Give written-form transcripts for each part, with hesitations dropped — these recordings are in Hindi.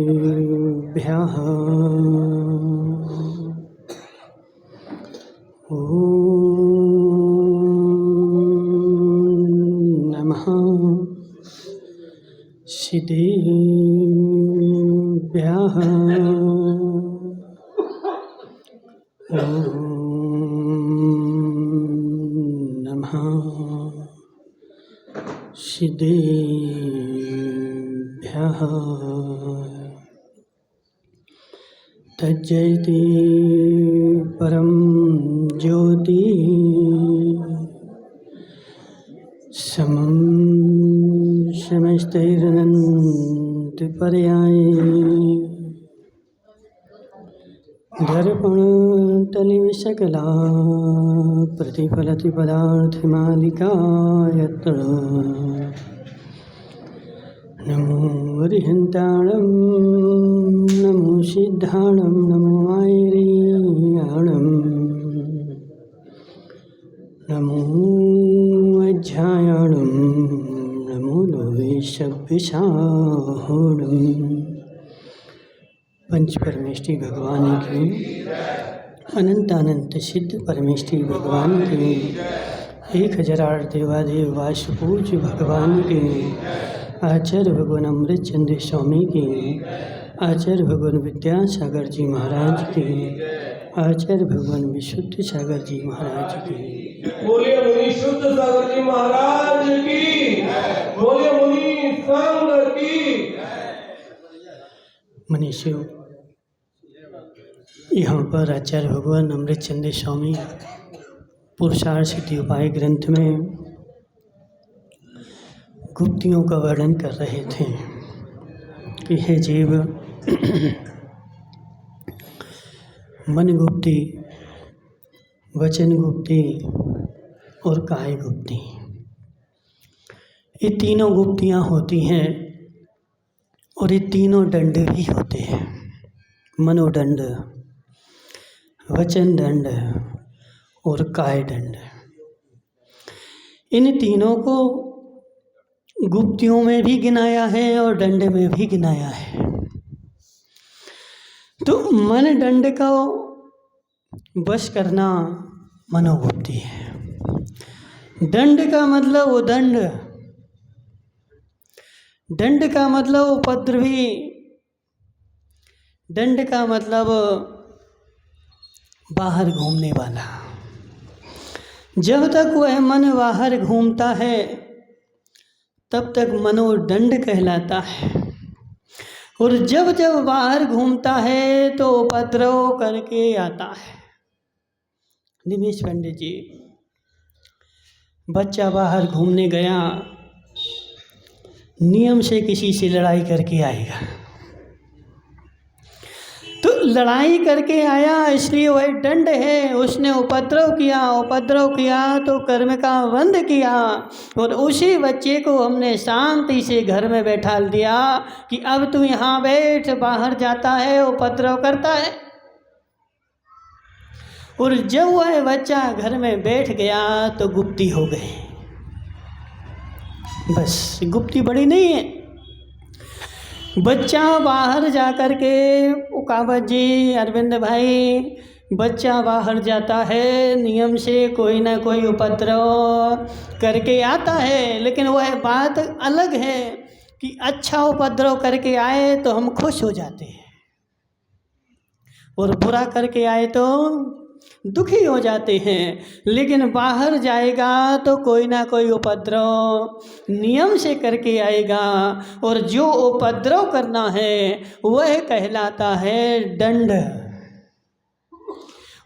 सिद्धेभ्यः नमः सिद्धेभ्यः नमः सिद्धेभ्यः तज्जयति परं ज्योति समं समस्तैरनन्तपर्याय दर्पणतलिं सकला प्रतिफलति पदार्थमालिका यत्र नमो अरिहन्ताणं नमो सिद्धाणं नमो आयर्याणं नमो अध्यायाणं नमो लोभेशव्यसाहोणम्। पंच परमेष्टि भगवान की, अनंत सिद्ध परमेष्टि भगवान की, 1008 देवादेव वासुपूज्य भगवान की, आचार्य भगवान अमृतचंद्र स्वामी की, आचार्य भगवान विद्यासागर जी महाराज की, आचार्य भगवान विशुद्ध सागर जी महाराज की। बोलिए मुनि शुद्ध सागर जी महाराज की, बोलिए मुनि संघ की। मनीषियों, यहाँ पर आचार्य भगवान अमृतचंद्र स्वामी पुरुषार्थ सिद्धि उपाय ग्रंथ में गुप्तियों का वर्णन कर रहे थे कि हे जीव, मन गुप्ति, वचन गुप्ति और काय गुप्ति, ये तीनों गुप्तियाँ होती हैं और ये तीनों दंड भी होते हैं। मनोदंड, वचन दंड और काय दंड। इन तीनों को गुप्तियों में भी गिनाया है और दंड में भी गिनाया है। तो मन दंड का वश करना मनोगुप्ति है। दंड का मतलब वो दंड, दंड का मतलब उपद्रवी, दंड का मतलब बाहर घूमने वाला। जब तक वह मन बाहर घूमता है तब तक मनोदंड कहलाता है, और जब जब बाहर घूमता है तो उपद्रव करके आता है। दिनेश पंडित जी, बच्चा बाहर घूमने गया, नियम से किसी से लड़ाई करके आएगा, तो लड़ाई करके आया इसलिए वह दंड है। उसने उपद्रव किया तो कर्म का बंध किया, और उसी बच्चे को हमने शांति से घर में बैठा दिया कि अब तू यहाँ बैठ, बाहर जाता है उपद्रव करता है। और जब वह बच्चा घर में बैठ गया तो गुप्ती हो गई। बस गुप्ती बड़ी नहीं है। बच्चा बाहर जा कर के, उकावत जी, अरविंद भाई, बच्चा बाहर जाता है, नियम से कोई ना कोई उपद्रव करके आता है, लेकिन वह बात अलग है कि अच्छा उपद्रव करके आए तो हम खुश हो जाते हैं, और बुरा करके आए तो दुखी हो जाते हैं। लेकिन बाहर जाएगा तो कोई ना कोई उपद्रव नियम से करके आएगा, और जो उपद्रव करना है वह कहलाता है दंड।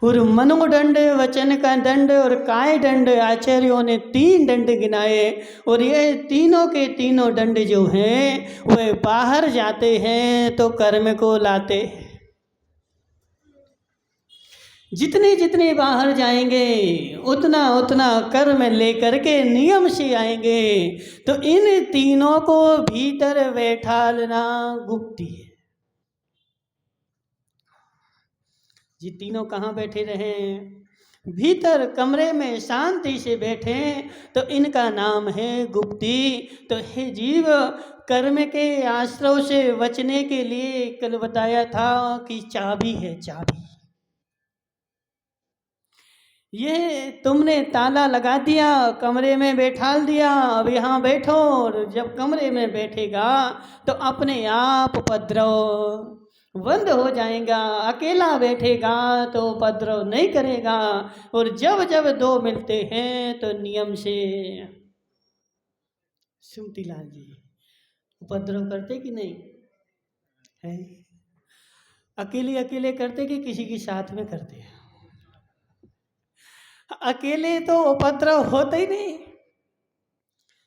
और मनोदंड, वचन का दंड और काय दंड, आचार्यों ने 3 दंड गिनाए, और ये तीनों के तीनों दंड जो हैं वह बाहर जाते हैं तो कर्म को लाते हैं। जितने जितने बाहर जाएंगे उतना उतना कर्म लेकर के नियम से आएंगे। तो इन तीनों को भीतर बैठालना गुप्ती है। ये तीनों कहाँ बैठे रहे? भीतर कमरे में शांति से बैठे, तो इनका नाम है गुप्ती। तो हे जीव, कर्म के आश्रय से बचने के लिए कल बताया था कि चाबी है, चाबी। ये तुमने ताला लगा दिया, कमरे में बैठाल दिया, अब यहाँ बैठो। और जब कमरे में बैठेगा तो अपने आप उपद्रव बंद हो जाएगा। अकेला बैठेगा तो उपद्रव नहीं करेगा। और जब जब दो मिलते हैं तो नियम से, सुमती लाल जी, उपद्रव करते कि नहीं है? अकेले अकेले करते कि किसी के साथ में करते हैं? अकेले तो उपद्रव होता ही नहीं।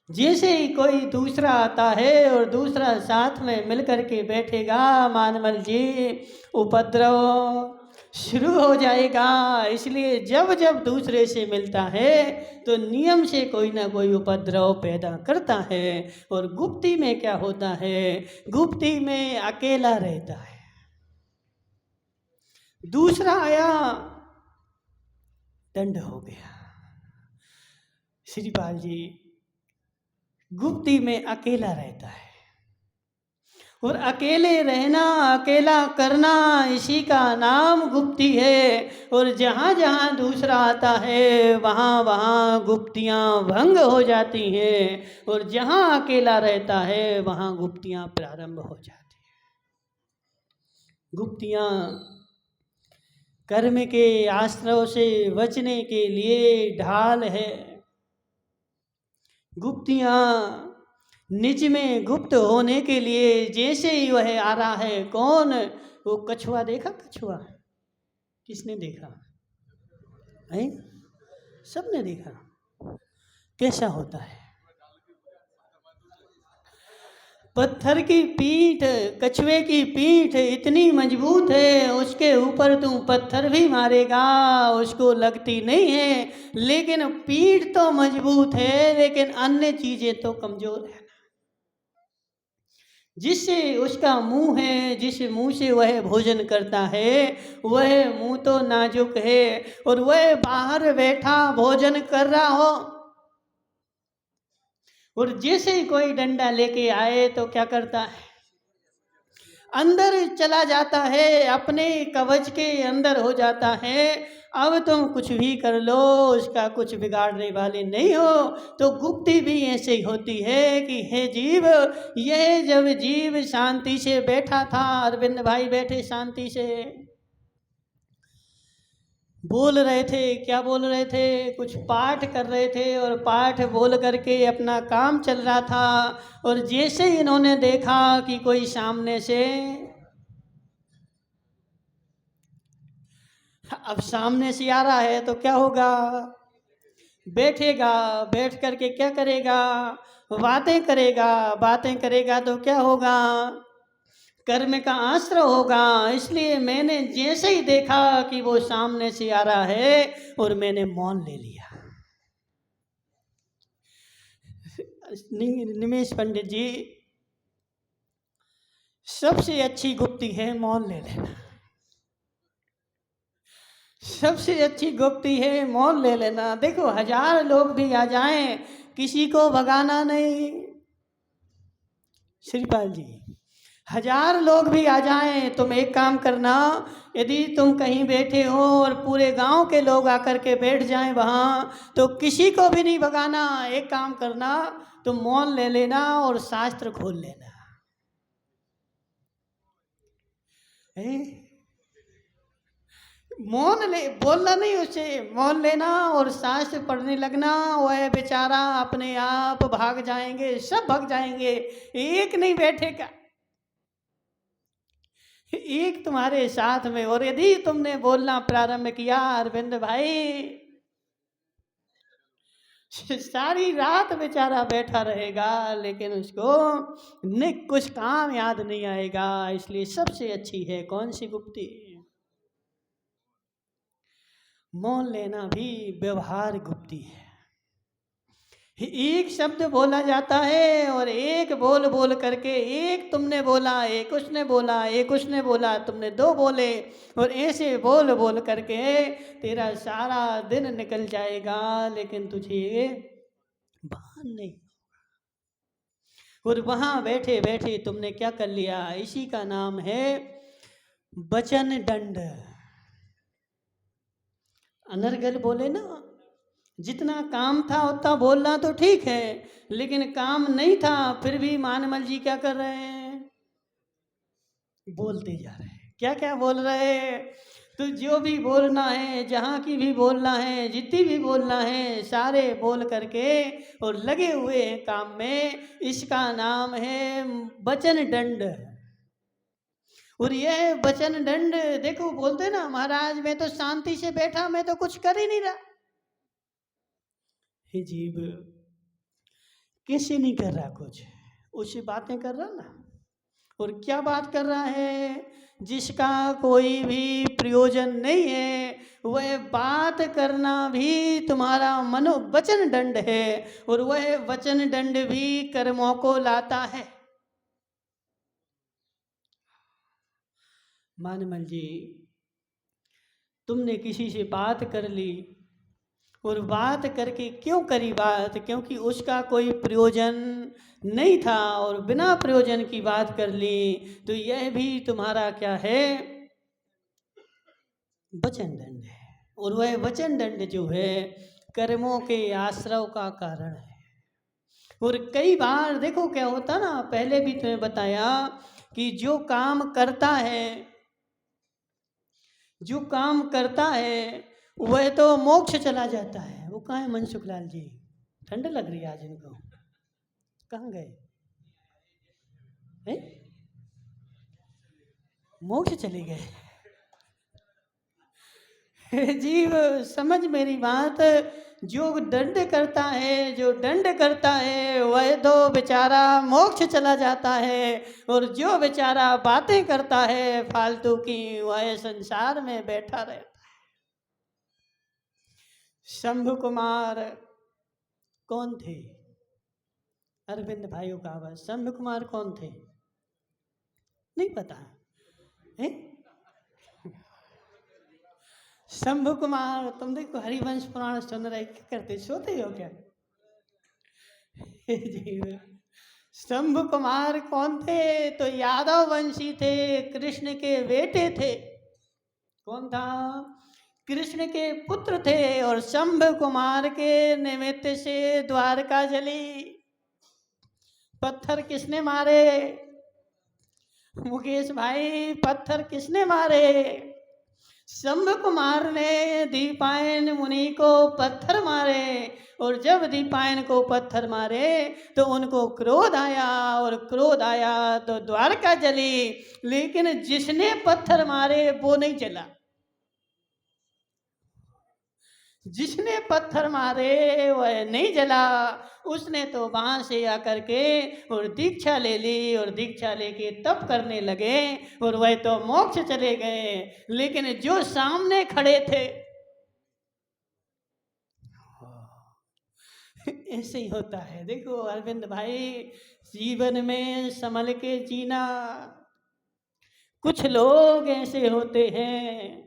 जैसे ही कोई दूसरा आता है और दूसरा साथ में मिलकर के बैठेगा, मानमल जी, उपद्रव शुरू हो जाएगा। इसलिए जब जब दूसरे से मिलता है तो नियम से कोई ना कोई उपद्रव पैदा करता है। और गुप्ती में क्या होता है? गुप्ती में अकेला रहता है। दूसरा आया, दंड हो गया। श्रीपाल जी, गुप्ती में अकेला रहता है। और अकेले रहना, अकेला करना, इसी का नाम गुप्ती है। और जहाँ जहाँ दूसरा आता है वहाँ वहाँ गुप्तियाँ भंग हो जाती हैं। और जहाँ अकेला रहता है वहाँ गुप्तियाँ प्रारंभ हो जाती हैं। गुप्तियाँ कर्म के आश्रय से बचने के लिए ढाल है। गुप्तियाँ निज में गुप्त होने के लिए, जैसे ही वह आ रहा है, कौन? वो कछुआ देखा? कछुआ किसने देखा है? सबने देखा। कैसा होता है? पत्थर की पीठ, कछुए की पीठ इतनी मजबूत है, उसके ऊपर तू पत्थर भी मारेगा उसको लगती नहीं है। लेकिन पीठ तो मजबूत है, लेकिन अन्य चीजें तो कमजोर है। जिससे उसका मुंह है, जिस मुंह से वह भोजन करता है, वह मुंह तो नाजुक है। और वह बाहर बैठा भोजन कर रहा हो, और जैसे ही कोई डंडा लेके आए तो क्या करता है? अंदर चला जाता है, अपने कवच के अंदर हो जाता है। अब तुम कुछ भी कर लो, उसका कुछ बिगाड़ने वाले नहीं हो। तो गुप्ती भी ऐसे ही होती है कि हे जीव, यह जब जीव शांति से बैठा था, अरविंद भाई बैठे शांति से बोल रहे थे। क्या बोल रहे थे? कुछ पाठ कर रहे थे, और पाठ बोल करके अपना काम चल रहा था। और जैसे ही इन्होंने देखा कि कोई सामने से, अब सामने से आ रहा है तो क्या होगा? बैठेगा, बैठ करके क्या करेगा? बातें करेगा। बातें करेगा तो क्या होगा? कर्म का आश्रय होगा। इसलिए मैंने जैसे ही देखा कि वो सामने से आ रहा है, और मैंने मौन ले लिया। निमेश पंडित जी, सबसे अच्छी गुप्ती है मौन ले लेना। सबसे अच्छी गुप्ती है मौन ले लेना। देखो, 1000 लोग भी आ जाएं, किसी को भगाना नहीं। श्रीपाल जी, 1000 लोग भी आ जाएं, तुम एक काम करना, यदि तुम कहीं बैठे हो और पूरे गांव के लोग आकर के बैठ जाएं वहाँ, तो किसी को भी नहीं भगाना। एक काम करना, तुम मौन ले लेना और शास्त्र खोल लेना। मौन ले, बोलना नहीं उसे, मौन लेना और शास्त्र पढ़ने लगना। वह बेचारा अपने आप भाग जाएंगे, सब भाग जाएंगे, एक नहीं बैठेगा, एक तुम्हारे साथ में। और यदि तुमने बोलना प्रारंभ किया, अरविंद भाई, सारी रात बेचारा बैठा रहेगा, लेकिन उसको कुछ काम याद नहीं आएगा। इसलिए सबसे अच्छी है कौन सी गुप्ती? मौन लेना भी व्यवहार गुप्ती है। एक शब्द बोला जाता है और एक बोल बोल करके, एक तुमने बोला, एक उसने बोला, एक उसने बोला, तुमने दो बोले, और ऐसे बोल बोल करके तेरा सारा दिन निकल जाएगा, लेकिन तुझे भान नहीं। और वहां बैठे बैठे तुमने क्या कर लिया, इसी का नाम है वचन दंड। अनर्गल बोले ना, जितना काम था उतना बोलना तो ठीक है, लेकिन काम नहीं था फिर भी मानमल जी क्या कर रहे हैं, बोलते जा रहे हैं। क्या क्या बोल रहे हैं, तो जो भी बोलना है, जहाँ की भी बोलना है, जितनी भी बोलना है, सारे बोल करके और लगे हुए हैं काम में। इसका नाम है वचन दंड। और यह वचन दंड, देखो बोलते ना महाराज मैं तो शांति से बैठा, मैं तो कुछ कर ही नहीं रहा। हे जीव, कैसे नहीं कर रहा कुछ, उससे बातें कर रहा ना। और क्या बात कर रहा है, जिसका कोई भी प्रयोजन नहीं है, वह बात करना भी तुम्हारा मनोवचन दंड है, और वह वचन दंड भी कर्मों को लाता है। मानमल जी, तुमने किसी से बात कर ली, और बात करके क्यों करी बात, क्योंकि उसका कोई प्रयोजन नहीं था, और बिना प्रयोजन की बात कर ली, तो यह भी तुम्हारा क्या है, वचन दंड है। और वह वचन दंड जो है कर्मों के आश्रव का कारण है। और कई बार देखो क्या होता ना, पहले भी तुम्हें बताया कि जो काम करता है, जो काम करता है वह तो मोक्ष चला जाता है। वो कहाँ है मनसुख लाल जी, ठंड लग रही है आज इनको, कहाँ गए हैं? मोक्ष चले गए। जीव समझ मेरी बात, जो दंड करता है, जो दंड करता है वह तो बेचारा मोक्ष चला जाता है, और जो बेचारा बातें करता है फालतू की, वह संसार में बैठा रहता है। शंभु कुमार कौन थे, अरविंद भाइयों का आवाज, शंभु कुमार कौन थे, नहीं पता है? शंभु कुमार, तुम देखो हरिवंश पुराण सुन रहे, क्या करते, सोते हो क्या? शंभु कुमार कौन थे, तो यादव वंशी थे, कृष्ण के बेटे थे। कौन था, कृष्ण के पुत्र थे। और शंभु कुमार के निमित्त से द्वारका जली। पत्थर किसने मारे, मुकेश भाई, पत्थर किसने मारे? शंभु कुमार ने दीपायन मुनि को पत्थर मारे। और जब दीपायन को पत्थर मारे तो उनको क्रोध आया, और क्रोध आया तो द्वारका जली। लेकिन जिसने पत्थर मारे वो नहीं जला, जिसने पत्थर मारे वह नहीं जला। उसने तो वहां से आकर के और दीक्षा ले ली, और दीक्षा लेके तप करने लगे, और वह तो मोक्ष चले गए। लेकिन जो सामने खड़े थे, ऐसे ही होता है। देखो अरविंद भाई, जीवन में संभल के जीना। कुछ लोग ऐसे होते हैं,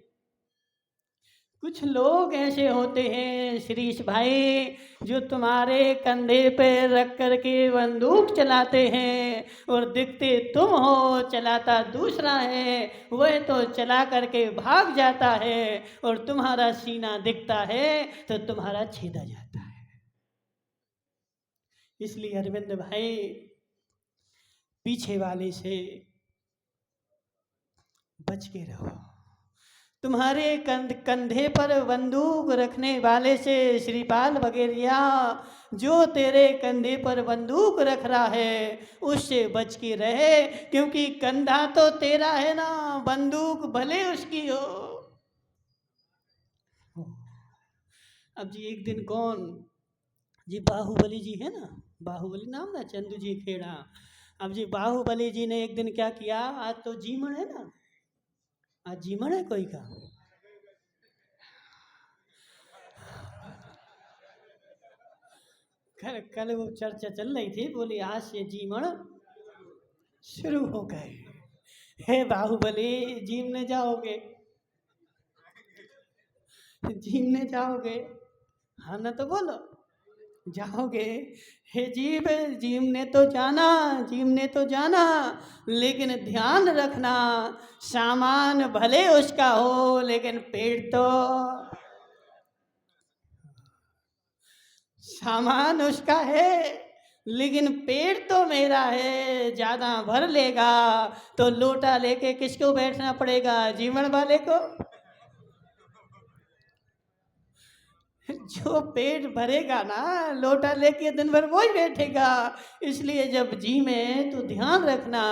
कुछ लोग ऐसे होते हैं श्रीश भाई, जो तुम्हारे कंधे पे रख करके बंदूक चलाते हैं, और दिखते तुम हो, चलाता दूसरा है। वह तो चला करके भाग जाता है, और तुम्हारा सीना दिखता है तो तुम्हारा छेदा जाता है। इसलिए अरविंद भाई, पीछे वाले से बच के रहो। तुम्हारे कंधे पर बंदूक रखने वाले से, श्रीपाल बगेरिया, जो तेरे कंधे पर बंदूक रख रहा है उससे बच के रहे, क्योंकि कंधा तो तेरा है ना, बंदूक भले उसकी हो। अब जी एक दिन कौन जी, बाहुबली जी है ना, बाहुबली नाम ना, चंदू जी खेड़ा। अब जी बाहुबली जी ने एक दिन क्या किया, आज तो जीमण है ना, आज जीमण है कोई का, कल वो चर्चा चल रही थी, बोली आज से जीवन शुरू हो गए। हे बाहुबली, जीमने जाओगे? जीमने जाओगे? हाँ ना तो बोलो, जाओगे? हे जीव, जीमने तो जाना, जीमने तो जाना, लेकिन ध्यान रखना, सामान भले उसका हो लेकिन पेट तो, सामान उसका है लेकिन पेट तो मेरा है। ज्यादा भर लेगा तो लोटा लेके किसको बैठना पड़ेगा? जीवन वाले को। जो पेट भरेगा ना, लोटा लेके दिन भर वही बैठेगा। इसलिए जब जी में तो ध्यान रखना,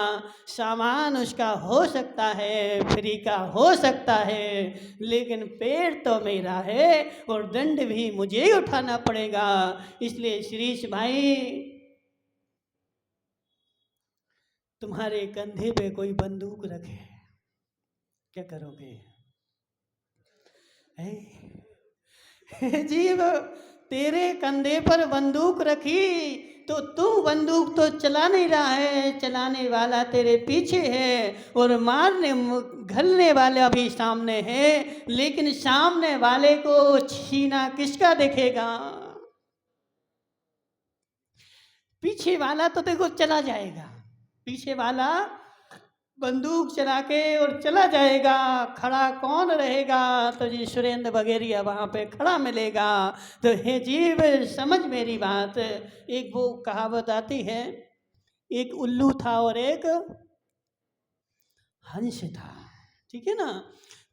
सामान उसका हो सकता है, फ्री का हो सकता है, लेकिन पेट तो मेरा है और दंड भी मुझे ही उठाना पड़ेगा। इसलिए शिरीष भाई, तुम्हारे कंधे पे कोई बंदूक रखे, क्या करोगे? जीव, तेरे कंधे पर बंदूक रखी तो तू बंदूक तो चला नहीं रहा है, चलाने वाला तेरे पीछे है और मारने घलने वाला भी सामने है, लेकिन सामने वाले को छीना किसका देखेगा? पीछे वाला तो देखो चला जाएगा, पीछे वाला बंदूक चला के और चला जाएगा, खड़ा कौन रहेगा? तो जी सुरेंद्र बघेरिया वहाँ पे खड़ा मिलेगा। तो हे जीव, समझ मेरी बात। एक वो कहावत आती है, एक उल्लू था और एक हंस था, ठीक है ना?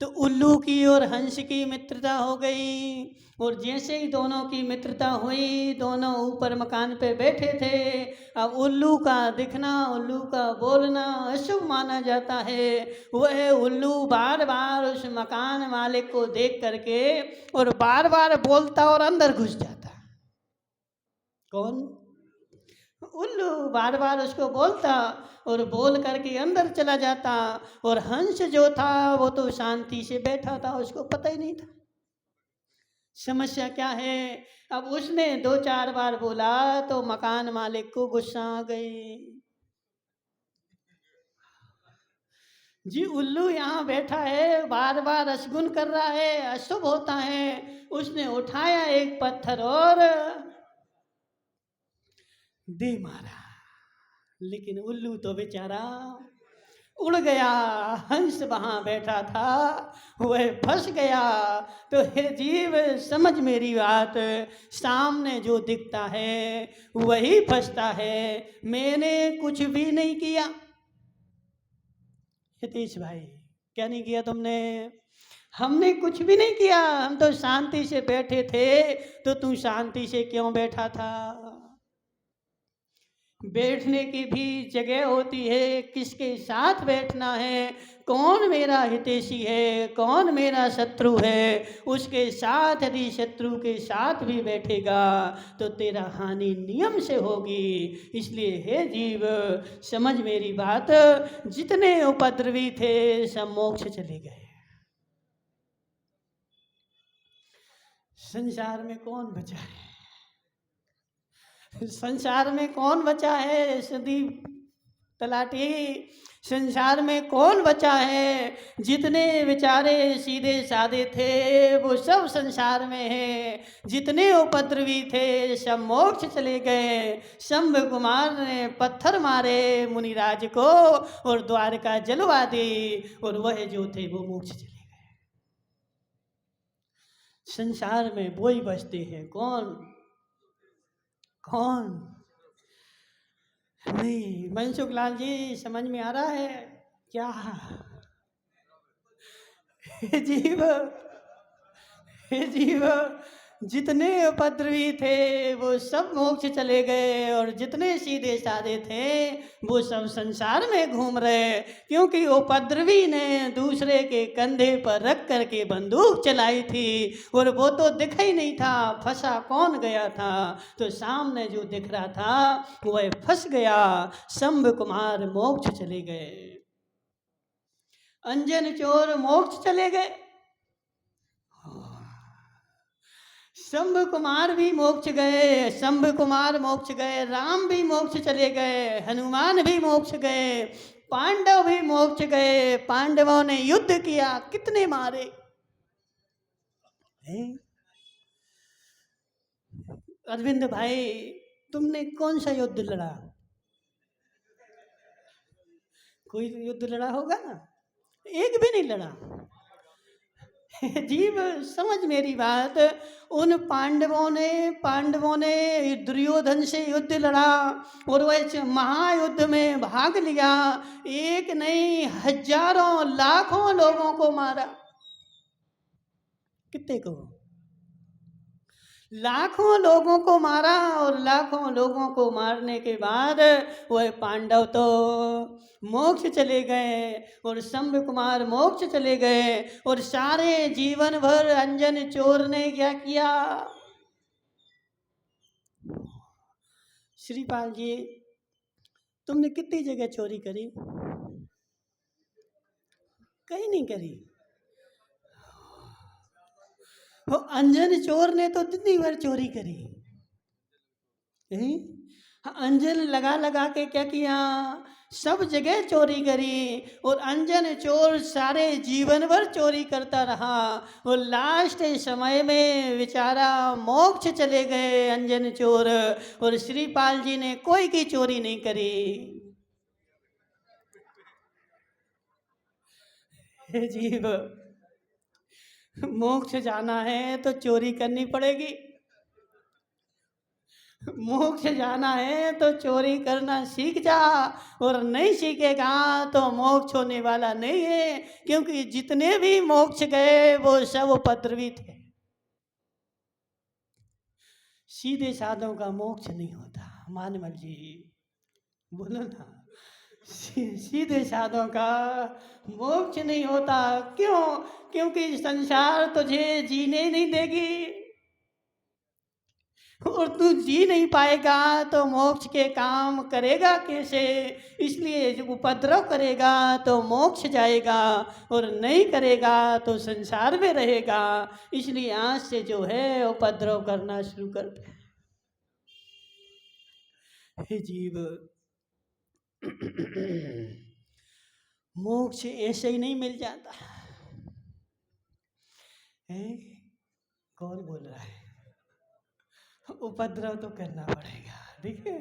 तो उल्लू की और हंस की मित्रता हो गई, और जैसे ही दोनों की मित्रता हुई, दोनों ऊपर मकान पे बैठे थे। अब उल्लू का दिखना, उल्लू का बोलना अशुभ माना जाता है। वह उल्लू बार बार उस मकान मालिक को देख करके और बार बार बोलता और अंदर घुस जाता। कौन? उल्लू बार बार उसको बोलता और बोल करके अंदर चला जाता, और हंस जो था वो तो शांति से बैठा था, उसको पता ही नहीं था। समस्या क्या है? अब उसने 2-4 बार बोला तो मकान मालिक को गुस्सा आ गई। जी उल्लू यहाँ बैठा है, बार बार अशगुन कर रहा है, अशुभ होता है। उसने उठाया एक पत्थर और दे मारा, लेकिन उल्लू तो बेचारा उड़ गया। हंस वहाँ बैठा था, वह फंस गया। तो हे जीव, समझ मेरी बात, सामने जो दिखता है वही फंसता है। मैंने कुछ भी नहीं किया। हितेश भाई, क्या नहीं किया तुमने? हमने कुछ भी नहीं किया, हम तो शांति से बैठे थे। तो तू शांति से क्यों बैठा था? बैठने की भी जगह होती है, किसके साथ बैठना है, कौन मेरा हितैषी है, कौन मेरा शत्रु है। उसके साथ यदि शत्रु के साथ भी बैठेगा तो तेरा हानि नियम से होगी। इसलिए हे जीव, समझ मेरी बात, जितने उपद्रवी थे सब मोक्ष चले गए। संसार में कौन बचा है? संसार में कौन बचा है? संदीप तलाटी, संसार में कौन बचा है? जितने बेचारे सीधे साधे थे वो सब संसार में है, जितने उपद्रवी थे सब मोक्ष चले गए। शंभ कुमार ने पत्थर मारे मुनिराज को और द्वारका जलवा दी, और वह जो थे वो मोक्ष चले गए। संसार में वो ही बचते हैं। कौन? कौन? नहीं, मनसुख लाल जी, समझ में आ रहा है क्या? हे जीव, हे जीव, जितने उपद्रवी थे वो सब मोक्ष चले गए, और जितने सीधे साधे थे वो सब संसार में घूम रहे। क्योंकि उपद्रवी ने दूसरे के कंधे पर रख करके बंदूक चलाई थी, और वो तो दिखा ही नहीं था, फंसा कौन गया था? तो सामने जो दिख रहा था वह फंस गया। शंभ कुमार मोक्ष चले गए, अंजन चोर मोक्ष चले गए। शंभ कुमार भी मोक्ष गए, शंभ कुमार मोक्ष गए, राम भी मोक्ष चले गए, हनुमान भी मोक्ष गए, पांडव भी मोक्ष गए। पांडवों ने युद्ध किया, कितने मारे हैं? अरविंद भाई, तुमने कौन सा युद्ध लड़ा? कोई युद्ध लड़ा होगा ना? एक भी नहीं लड़ा। जीव समझ मेरी बात। उन पांडवों ने दुर्योधन से युद्ध लड़ा और वह महायुद्ध में भाग लिया। एक नहीं, हजारों लाखों लोगों को मारा। कितने को? लाखों लोगों को मारा। और लाखों लोगों को मारने के बाद वह पांडव तो मोक्ष चले गए और शंभ कुमार मोक्ष चले गए। और सारे जीवन भर अंजन चोर ने क्या किया? श्रीपाल जी, तुमने कितनी जगह चोरी करी? कहीं नहीं करी। वो अंजन चोर ने तो कितनी बार चोरी करी? अंजन लगा लगा के क्या किया? सब जगह चोरी करी। और अंजन चोर सारे जीवन भर चोरी करता रहा। और लास्ट समय में बेचारा मोक्ष चले गए अंजन चोर। और श्रीपाल जी ने कोई की चोरी नहीं करी। हे जीव, मोक्ष जाना है तो चोरी करनी पड़ेगी। मोक्ष जाना है तो चोरी करना सीख जा। और नहीं सीखेगा तो मोक्ष होने वाला नहीं है। क्योंकि जितने भी मोक्ष गए वो सब उपद्रवी थे। सीधे साधों का मोक्ष नहीं होता। मानवल जी बोलो ना, सीधे साधों का मोक्ष नहीं होता। क्यों? क्योंकि संसार तुझे जीने नहीं देगी। और तू जी नहीं पाएगा तो मोक्ष के काम करेगा कैसे? इसलिए जब उपद्रव करेगा तो मोक्ष जाएगा, और नहीं करेगा तो संसार में रहेगा। इसलिए आज से जो है उपद्रव करना शुरू कर दे। हे जीव, मोक्ष ऐसे ही नहीं मिल जाता है। कौन बोल रहा है? उपद्रव तो करना पड़ेगा। देखिए,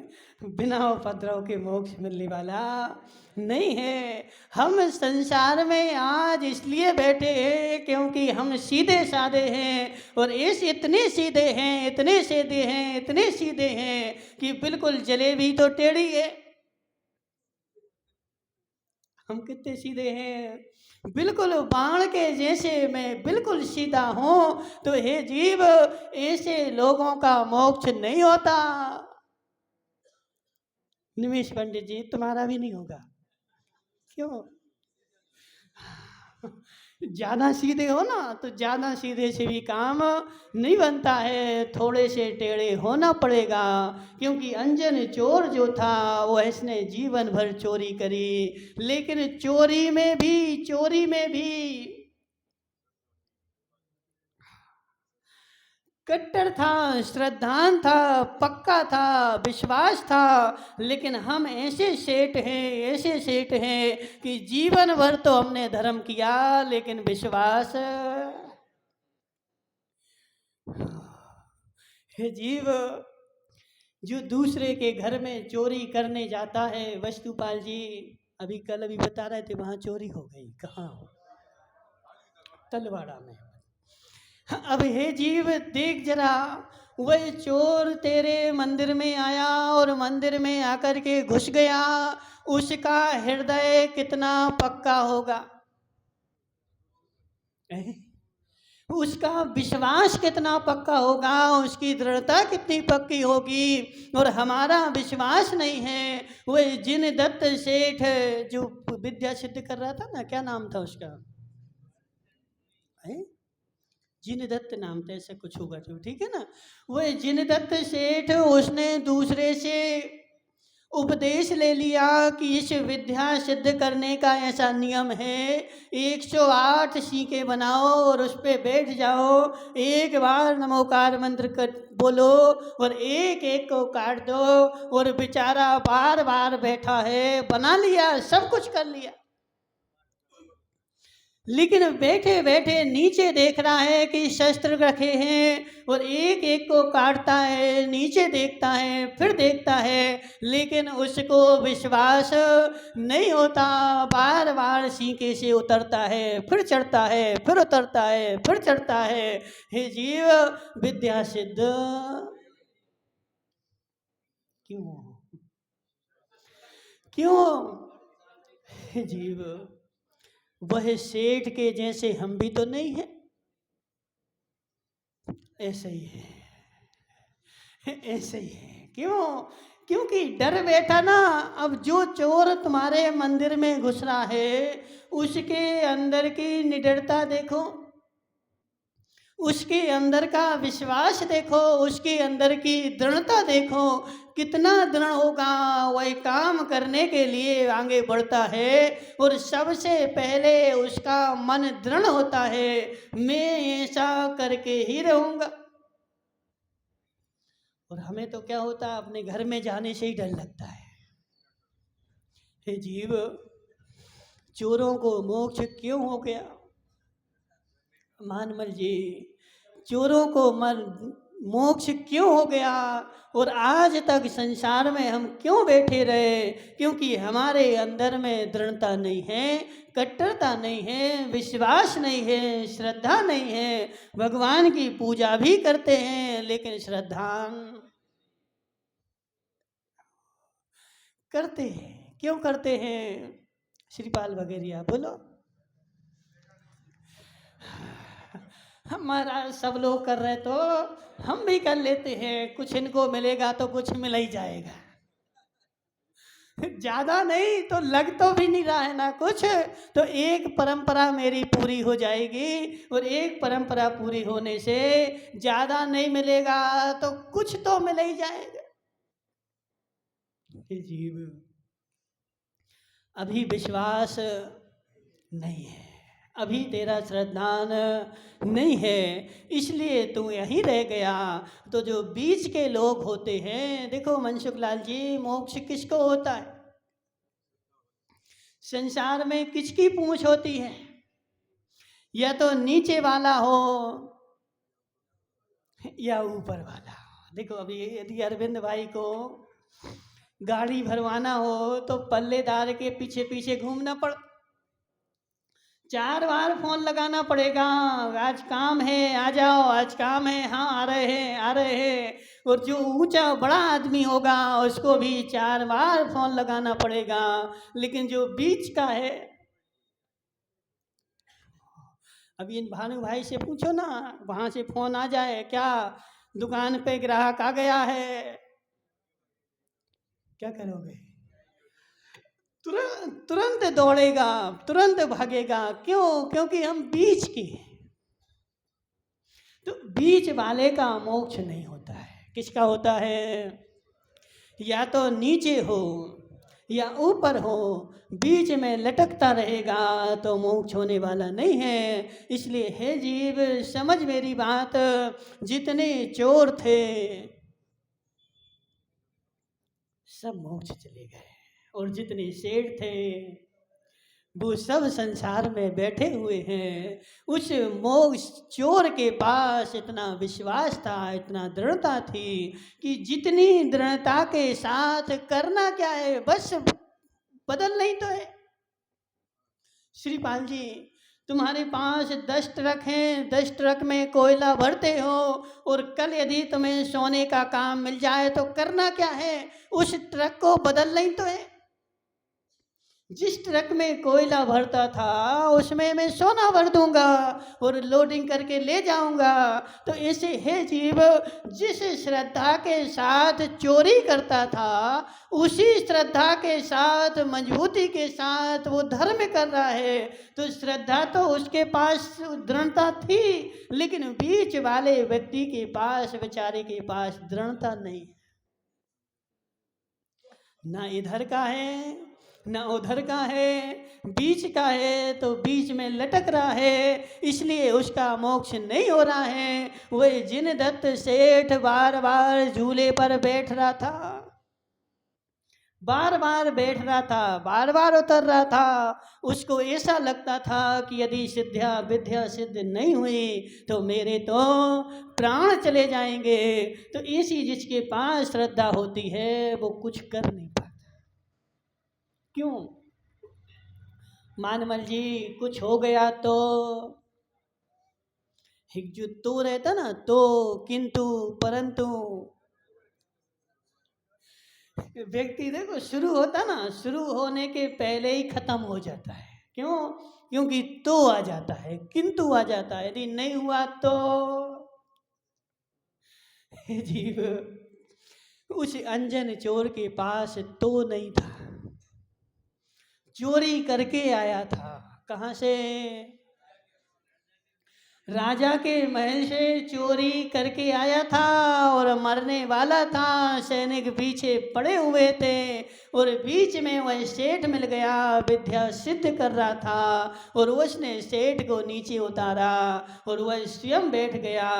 बिना उपद्रव के मोक्ष मिलने वाला नहीं है। हम संसार में आज इसलिए बैठे हैं क्योंकि हम सीधे साधे हैं। और ऐसे इतने सीधे हैं, इतने सीधे हैं, इतने सीधे हैं कि बिल्कुल जलेबी तो टेढ़ी है। हम कितने सीधे हैं, बिल्कुल बाण के जैसे मैं बिल्कुल सीधा हूँ। तो हे जीव, ऐसे लोगों का मोक्ष नहीं होता। निमेश पंडित जी, तुम्हारा भी नहीं होगा। क्यों? ज़्यादा सीधे हो ना, तो ज़्यादा सीधे से भी काम नहीं बनता है। थोड़े से टेढ़े होना पड़ेगा। क्योंकि अंजन चोर जो था वो इसने जीवन भर चोरी करी। लेकिन चोरी में भी कट्टर था, श्रद्धान था, पक्का था, विश्वास था। लेकिन हम ऐसे सेठ हैं कि जीवन भर तो हमने धर्म किया लेकिन विश्वास। हे जीव, जो दूसरे के घर में चोरी करने जाता है, वस्तुपाल जी अभी बता रहे थे, वहां चोरी हो गई। कहाँ? तलवाड़ा में। अब हे जीव देख जरा, वह चोर तेरे मंदिर में आया और मंदिर में आकर के घुस गया। उसका हृदय कितना पक्का होगा? उसका विश्वास कितना पक्का होगा? उसकी दृढ़ता कितनी पक्की होगी? और हमारा विश्वास नहीं है। वह जिन दत्त सेठ जो विद्या सिद्ध कर रहा था ना, क्या नाम था उसका? जिन दत्त नाम था, ऐसे कुछ होगा तो ठीक है ना। वह जिन दत्त सेठ, उसने दूसरे से उपदेश ले लिया कि इस विद्या सिद्ध करने का ऐसा नियम है, 108 सीके बनाओ और उस पे बैठ जाओ, एक बार नमोकार मंत्र कर बोलो और एक एक को काट दो। और बेचारा बार बार बैठा है, बना लिया, सब कुछ कर लिया, लेकिन बैठे बैठे नीचे देख रहा है कि शस्त्र रखे हैं और एक एक को काटता है, नीचे देखता है, फिर देखता है, लेकिन उसको विश्वास नहीं होता। बार बार सीके से उतरता है, फिर चढ़ता है, फिर उतरता है, फिर चढ़ता है। हे जीव, विद्या सिद्ध क्यों क्यों? हे जीव, वह सेठ के जैसे हम भी तो नहीं है, ऐसे ही है, ऐसे ही है। क्यों? क्योंकि डर बैठा ना। अब जो चोर तुम्हारे मंदिर में घुस रहा है, उसके अंदर की निडरता देखो, उसके अंदर का विश्वास देखो, उसके अंदर की दृढ़ता देखो, कितना दृढ़ होगा। वही काम करने के लिए आगे बढ़ता है और सबसे पहले उसका मन दृढ़ होता है, मैं ऐसा करके ही रहूंगा। और हमें तो क्या होता है, अपने घर में जाने से ही डर लगता है। हे जीव, चोरों को मोक्ष क्यों हो गया? मानमल जी, चोरों को मोक्ष क्यों हो गया? और आज तक संसार में हम क्यों बैठे रहे? क्योंकि हमारे अंदर में दृढ़ता नहीं है, कट्टरता नहीं है, विश्वास नहीं है, श्रद्धा नहीं है। भगवान की पूजा भी करते हैं, लेकिन श्रद्धा करते हैं, क्यों करते हैं? श्रीपाल वगैरह बोलो। हमारा सब लोग कर रहे तो हम भी कर लेते हैं, कुछ इनको मिलेगा तो कुछ मिल ही जाएगा, ज्यादा नहीं तो लग तो भी नहीं रहा है ना कुछ, तो एक परंपरा मेरी पूरी हो जाएगी। और एक परंपरा पूरी होने से ज्यादा नहीं मिलेगा तो कुछ तो मिल ही जाएगा। जीव, अभी विश्वास नहीं है, अभी तेरा श्रद्धान नहीं है, इसलिए तू यहीं रह गया। तो जो बीच के लोग होते हैं, देखो मनसुख लाल जी, मोक्ष किसको होता है? संसार में किसकी पूंछ होती है? या तो नीचे वाला हो या ऊपर वाला। देखो अभी यदि अरविंद भाई को गाड़ी भरवाना हो तो पल्लेदार के पीछे पीछे घूमना पड़, 4 बार फोन लगाना पड़ेगा, आज काम है आ जाओ, आज काम है, हाँ आ रहे हैं आ रहे हैं। और जो ऊंचा बड़ा आदमी होगा उसको भी 4 बार फोन लगाना पड़ेगा। लेकिन जो बीच का है, अभी इन भानु भाई से पूछो ना, वहां से फोन आ जाए, क्या दुकान पे ग्राहक आ गया है, क्या करोगे? तुरंत तुरंत दौड़ेगा, तुरंत भागेगा। क्यों? क्योंकि हम बीच के, तो बीच वाले का मोक्ष नहीं होता है। किसका होता है? या तो नीचे हो या ऊपर हो, बीच में लटकता रहेगा तो मोक्ष होने वाला नहीं है। इसलिए हे जीव, समझ मेरी बात, जितने चोर थे सब मोक्ष चले गए, और जितने सेठ थे वो सब संसार में बैठे हुए हैं। उस मोक्ष चोर के पास इतना विश्वास था, इतना दृढ़ता थी कि जितनी दृढ़ता के साथ करना क्या है, बस बदल नहीं तो है। श्रीपाल जी, तुम्हारे पास 10 ट्रक हैं, 10 ट्रक में कोयला भरते हो, और कल यदि तुम्हें सोने का काम मिल जाए तो करना क्या है? उस ट्रक को बदल नहीं तो है। जिस ट्रक में कोयला भरता था उसमें मैं सोना भर दूंगा और लोडिंग करके ले जाऊंगा। तो ऐसे है जीव, जिस श्रद्धा के साथ चोरी करता था, उसी श्रद्धा के साथ, मजबूती के साथ वो धर्म कर रहा है। तो श्रद्धा तो उसके पास दृढ़ता थी, लेकिन बीच वाले व्यक्ति के पास, बेचारे के पास दृढ़ता नहीं। ना इधर का है ना उधर का है, बीच का है तो बीच में लटक रहा है, इसलिए उसका मोक्ष नहीं हो रहा है। वह जिन दत्त सेठ बार बार झूले पर बैठ रहा था, बार बार बैठ रहा था, बार बार उतर रहा था, उसको ऐसा लगता था कि यदि सिद्धिया विद्या सिद्ध नहीं हुई तो मेरे तो प्राण चले जाएंगे। तो ऐसी जिसके पास श्रद्धा होती है वो कुछ कर नहीं पाता। क्यों? मानमल जी कुछ हो गया तो एक जो तो रहता ना, तो किंतु परंतु, व्यक्ति देखो शुरू होता ना, शुरू होने के पहले ही खत्म हो जाता है। क्यों? क्योंकि तो आ जाता है, किंतु आ जाता है, यदि नहीं हुआ तो जीव उस अंजन चोर के पास तो नहीं था, चोरी करके आया था। कहाँ से? राजा के महल से चोरी करके आया था और मरने वाला था। सैनिक पीछे पड़े हुए थे और बीच में वह सेठ मिल गया, विद्या सिद्ध कर रहा था, और उसने सेठ को नीचे उतारा और वह स्वयं बैठ गया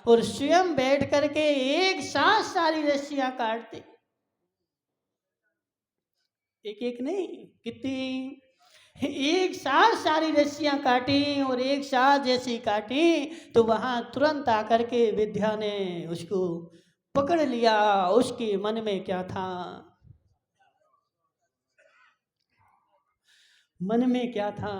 और स्वयं बैठ करके एक साथ सारी रस्सियां काट दी। एक एक नहीं, कितनी? एक साथ सारी रस्सियां काटी और एक साथ जैसी काटी तो वहां तुरंत आकर के विद्या ने उसको पकड़ लिया। उसके मन में क्या था? मन में क्या था?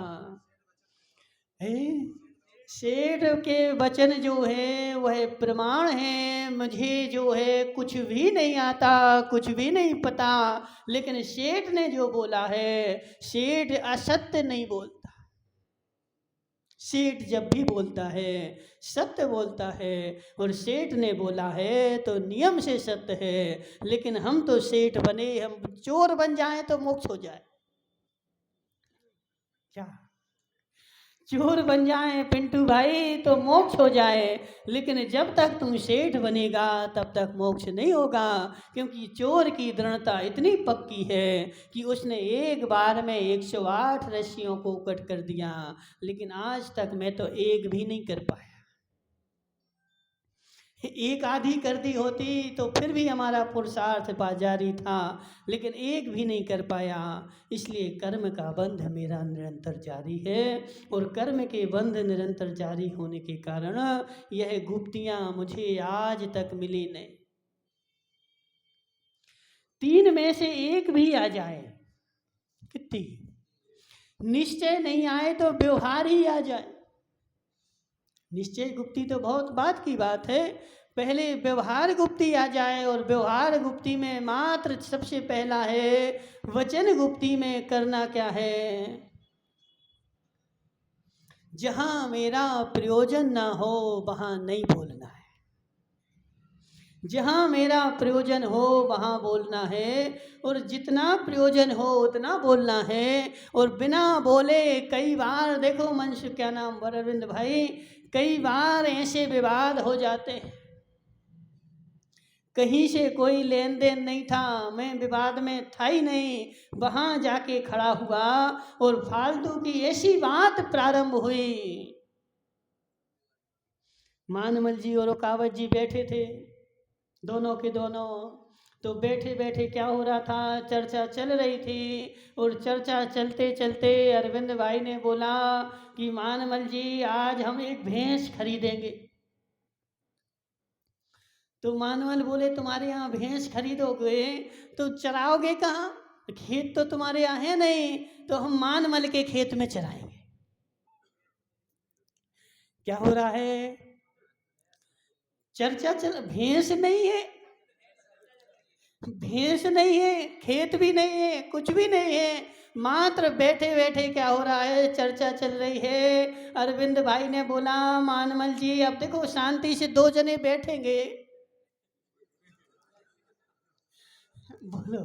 सेठ के वचन जो है वह प्रमाण है। मुझे जो है कुछ भी नहीं आता, कुछ भी नहीं पता, लेकिन सेठ ने जो बोला है, सेठ असत्य नहीं बोलता। सेठ जब भी बोलता है सत्य बोलता है, और सेठ ने बोला है तो नियम से सत्य है। लेकिन हम तो सेठ बने, हम चोर बन जाएं तो मोक्ष हो जाए क्या? चोर बन जाए पिंटू भाई तो मोक्ष हो जाए, लेकिन जब तक तुम सेठ बनेगा तब तक मोक्ष नहीं होगा। क्योंकि चोर की दृढ़ता इतनी पक्की है कि उसने एक बार में 108 रस्सियों को कट कर दिया, लेकिन आज तक मैं तो एक भी नहीं कर पाया। एक आधी कर दी होती तो फिर भी हमारा पुरुषार्थ जारी था, लेकिन एक भी नहीं कर पाया। इसलिए कर्म का बंध मेरा निरंतर जारी है, और कर्म के बंध निरंतर जारी होने के कारण यह गुप्तियां मुझे आज तक मिली नहीं। 3 में से एक भी आ जाए, कितनी? निश्चय नहीं आए तो व्यवहार ही आ जाए। निश्चय गुप्ती तो बहुत बात की बात है, पहले व्यवहार गुप्ती आ जाए, और व्यवहार गुप्ती में मात्र सबसे पहला है वचन गुप्ती में करना क्या है? जहां मेरा प्रयोजन ना हो वहां नहीं बोलना है, जहां मेरा प्रयोजन हो वहां बोलना है, और जितना प्रयोजन हो उतना बोलना है। और बिना बोले कई बार देखो मनुष्य, क्या नाम अरविंद भाई, कई बार ऐसे विवाद हो जाते हैं, कहीं से कोई लेन देन नहीं था, मैं विवाद में था ही नहीं, वहां जाके खड़ा हुआ और फालतू की ऐसी बात प्रारंभ हुई। मानमल जी और रुकावत जी बैठे थे, दोनों के दोनों। तो बैठे बैठे क्या हो रहा था, चर्चा चल रही थी, और चर्चा चलते चलते अरविंद भाई ने बोला कि मानमल जी आज हम एक भैंस खरीदेंगे। तो मानमल बोले तुम्हारे यहाँ भैंस खरीदोगे तो चराओगे कहाँ? खेत तो तुम्हारे यहाँ है नहीं, तो हम मानमल के खेत में चराएंगे। क्या हो रहा है? चर्चा चल, भैंस नहीं है, भैंस नहीं है, खेत भी नहीं है, कुछ भी नहीं है, मात्र बैठे बैठे क्या हो रहा है, चर्चा चल रही है। अरविंद भाई ने बोला मानमल जी अब देखो शांति से 2 जने बैठेंगे, बोलो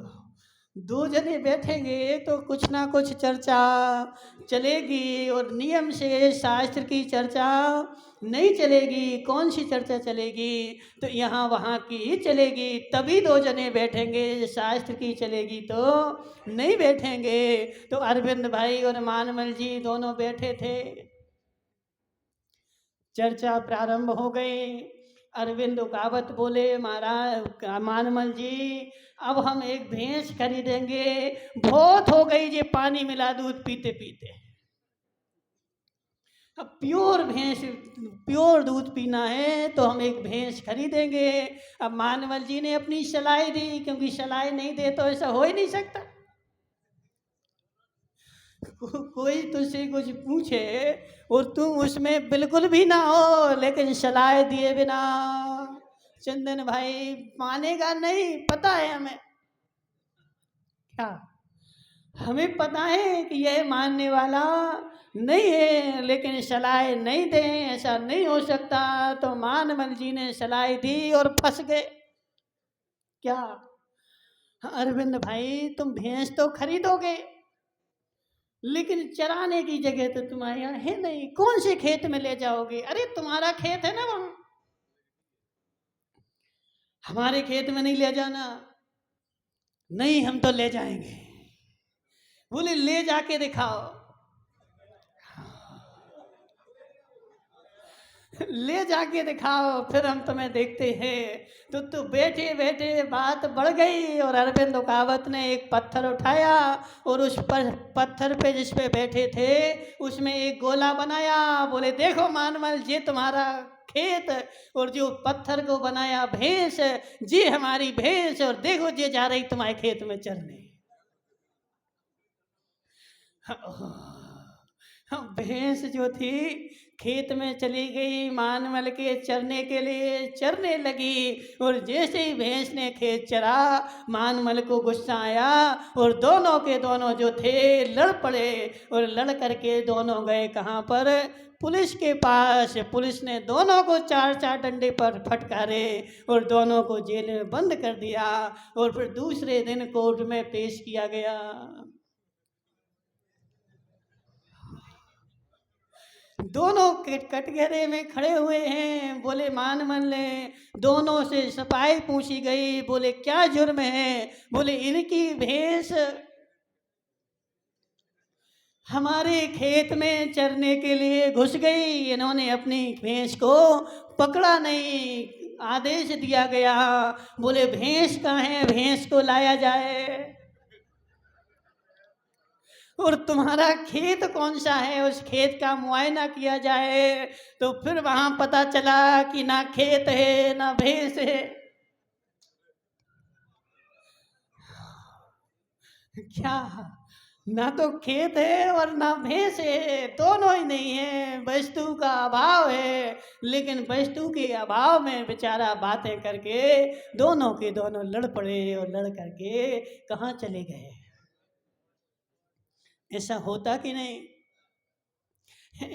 दो जने बैठेंगे तो कुछ ना कुछ चर्चा चलेगी, और नियम से शास्त्र की चर्चा नहीं चलेगी। कौन सी चर्चा चलेगी? तो यहाँ वहाँ की ही चलेगी, तभी दो जने बैठेंगे। शास्त्र की चलेगी तो नहीं बैठेंगे। तो अरविंद भाई और मानमल जी दोनों बैठे थे। चर्चा प्रारंभ हो गई। अरविंद उकावत बोले, महाराज मानमल जी, अब हम एक भैंस खरीदेंगे, बहुत हो गई ये पानी मिला दूध पीते पीते। अब प्योर भैंस, प्योर दूध पीना है तो हम एक भैंस खरीदेंगे। अब मानमल जी ने अपनी सलाह दी, क्योंकि सलाह नहीं दे तो ऐसा हो ही नहीं सकता। कोई तुझसे कुछ पूछे और तुम उसमें बिल्कुल भी ना हो, लेकिन सलाह दिए बिना चंदन भाई मानेगा नहीं। पता है हमें, क्या हमें पता है कि यह मानने वाला नहीं है, लेकिन सलाह नहीं दें, ऐसा नहीं हो सकता। तो मानमल जी ने सलाह दी और फंस गए। क्या? अरविंद भाई, तुम भैंस तो खरीदोगे, लेकिन चराने की जगह तो तुम्हारे यहाँ है नहीं। कौन से खेत में ले जाओगे? अरे तुम्हारा खेत है ना वहां, हमारे खेत में नहीं ले जाना। नहीं, हम तो ले जाएंगे। बोले ले जाके दिखाओ। ले जाके दिखाओ, फिर हम तुम्हें देखते हैं। तो बैठे बैठे बात बढ़ गई, और अरविंद उकावत ने एक पत्थर उठाया और उस पर पत्थर पे जिस पे बैठे थे उसमें एक गोला बनाया। बोले देखो मानमल, ये तुम्हारा खेत, और जो पत्थर को बनाया भैंस, जी हमारी भैंस, और देखो ये जा रही तुम्हारे खेत में चरने। भैंस जो थी खेत में चली गई, मानमल के चरने के लिए चरने लगी। और जैसे ही भैंस ने खेत चरा, मानमल को गुस्सा आया और दोनों के दोनों जो थे लड़ पड़े। और लड़ करके दोनों गए कहाँ पर? पुलिस के पास। पुलिस ने दोनों को चार चार डंडे पर फटकारे और दोनों को जेल में बंद कर दिया, और फिर दूसरे दिन कोर्ट में पेश किया गया। दोनों कटघरे में खड़े हुए हैं। बोले मानमल ने दोनों से सफाई पूछी गई। बोले क्या जुर्म है? बोले इनकी भैंस हमारे खेत में चरने के लिए घुस गई, इन्होंने अपनी भैंस को पकड़ा नहीं, आदेश दिया गया। बोले भैंस कहाँ है? भैंस को लाया जाए। और तुम्हारा खेत कौन सा है? उस खेत का मुआयना किया जाए। तो फिर वहां पता चला कि ना खेत है ना भैंस है। क्या? ना तो खेत है और ना भैंस है, दोनों ही नहीं है। वस्तु का अभाव है, लेकिन वस्तु के अभाव में बेचारा बातें करके दोनों के दोनों लड़ पड़े, और लड़ करके कहाँ चले गए। ऐसा होता कि नहीं?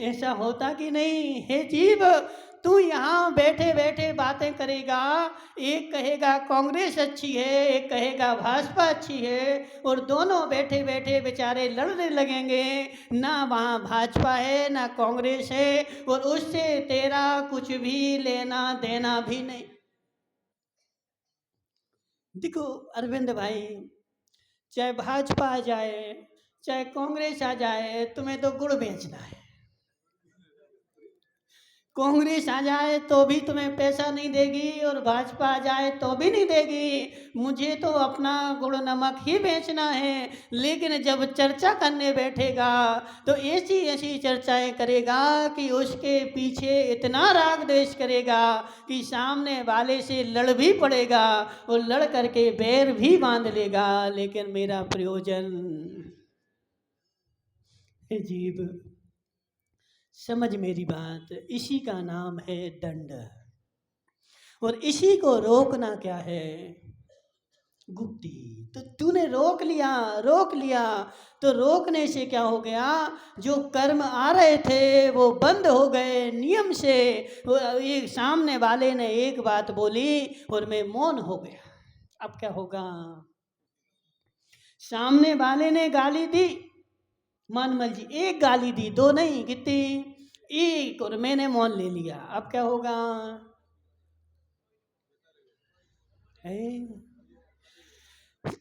ऐसा होता कि नहीं? हे जीव, तू यहाँ बैठे बैठे बातें करेगा। एक कहेगा कांग्रेस अच्छी है, एक कहेगा भाजपा अच्छी है, और दोनों बैठे बैठे बेचारे लड़ने लगेंगे। ना वहाँ भाजपा है ना कांग्रेस है, और उससे तेरा कुछ भी लेना देना भी नहीं। देखो अरविंद भाई, चाहे भाजपा आ जाए चाहे कांग्रेस आ जाए, तुम्हें तो गुड़ बेचना है। कांग्रेस आ जाए तो भी तुम्हें पैसा नहीं देगी, और भाजपा आ जाए तो भी नहीं देगी। मुझे तो अपना गुड़ नमक ही बेचना है। लेकिन जब चर्चा करने बैठेगा तो ऐसी ऐसी चर्चाएं करेगा कि उसके पीछे इतना राग द्वेष करेगा कि सामने वाले से लड़ भी पड़ेगा, और लड़ करके बैर भी बांध लेगा। लेकिन मेरा प्रयोजन है जीव, समझ मेरी बात, इसी का नाम है दंड, और इसी को रोकना क्या है? गुप्ती। तो तूने रोक लिया, रोक लिया, तो रोकने से क्या हो गया? जो कर्म आ रहे थे वो बंद हो गए नियम से। एक सामने वाले ने एक बात बोली और मैं मौन हो गया। अब क्या होगा? सामने वाले ने गाली दी, मानमल जी एक गाली दी, दो नहीं, कितनी, एक, और मैंने मौन ले लिया। अब क्या होगा?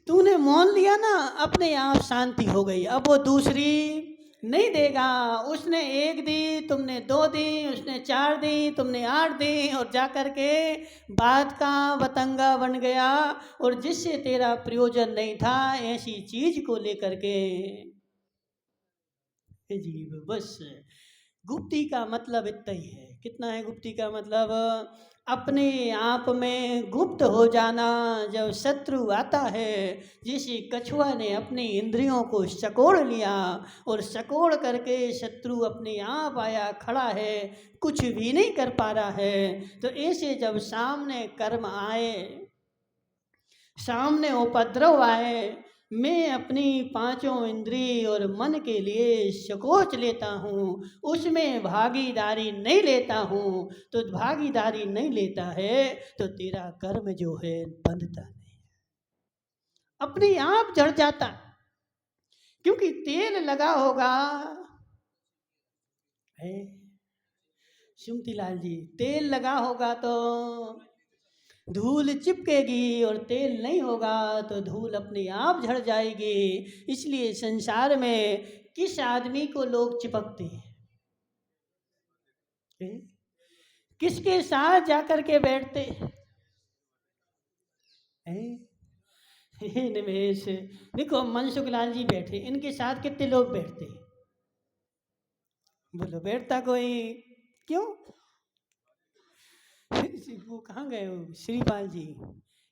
तूने मौन लिया ना, अपने आप शांति हो गई। अब वो दूसरी नहीं देगा। उसने एक दी, तुमने दो दी, उसने चार दी, तुमने आठ दी, और जाकर के बात का बतंगा बन गया। और जिससे तेरा प्रयोजन नहीं था, ऐसी चीज को लेकर के जीव। बस गुप्ती का मतलब इतना ही है। कितना है गुप्ती का मतलब? अपने आप में गुप्त हो जाना। जब शत्रु आता है, जैसे कछुआ ने अपनी इंद्रियों को सकोड़ लिया, और सकोड़ करके शत्रु अपने आप आया खड़ा है, कुछ भी नहीं कर पा रहा है। तो ऐसे जब सामने कर्म आए, सामने उपद्रव आए, मैं अपनी पांचों इंद्रिय और मन के लिए संकोच लेता हूँ, उसमें भागीदारी नहीं लेता हूँ। तो भागीदारी नहीं लेता है तो तेरा कर्म जो है बंधता नहीं, अपने आप जड़ जाता। क्योंकि तेल लगा होगा है, सुमती लाल जी, तेल लगा होगा तो धूल चिपकेगी, और तेल नहीं होगा तो धूल अपने आप झड़ जाएगी। इसलिए संसार में किस आदमी को लोग चिपकते हैं? किसके साथ जाकर के बैठते हैं? निमेश, देखो मनसुख लाल जी बैठे, इनके साथ कितने लोग बैठते हैं? बोलो, बैठता कोई? क्यों? वो कहाँ गए हो श्रीपाल जी?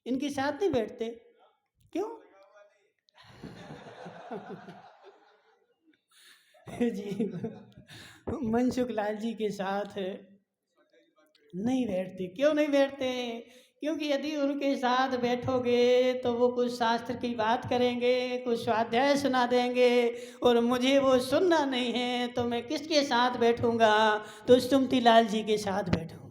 इनके साथ नहीं बैठते, क्यों? जी, मनसुख लाल जी के साथ नहीं बैठते। क्यों नहीं बैठते? क्योंकि यदि उनके साथ बैठोगे तो वो कुछ शास्त्र की बात करेंगे, कुछ स्वाध्याय सुना देंगे, और मुझे वो सुनना नहीं है। तो मैं किसके साथ बैठूंगा? तो सुमती लाल जी के साथ बैठूंगा।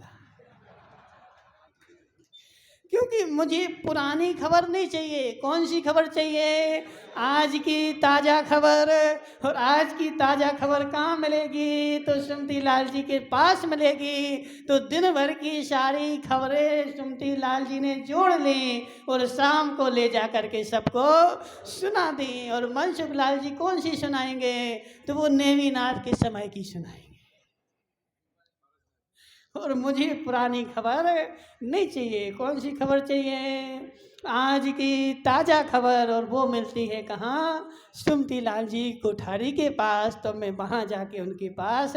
क्योंकि मुझे पुरानी खबर नहीं चाहिए। कौन सी खबर चाहिए? आज की ताज़ा खबर। और आज की ताज़ा खबर कहाँ मिलेगी? तो सुमती लाल जी के पास मिलेगी। तो दिन भर की सारी खबरें सुमती लाल जी ने जोड़ ली, और शाम को ले जा कर के सबको सुना दी। और मनसुख लाल जी कौन सी सुनाएंगे? तो वो नेमीनाथ के समय की सुनाएंगे। और मुझे पुरानी खबर नहीं चाहिए। कौन सी खबर चाहिए? आज की ताज़ा खबर। और वो मिलती है कहाँ? सुमती लाल जी कोठारी के पास। तो मैं वहाँ जाके उनके पास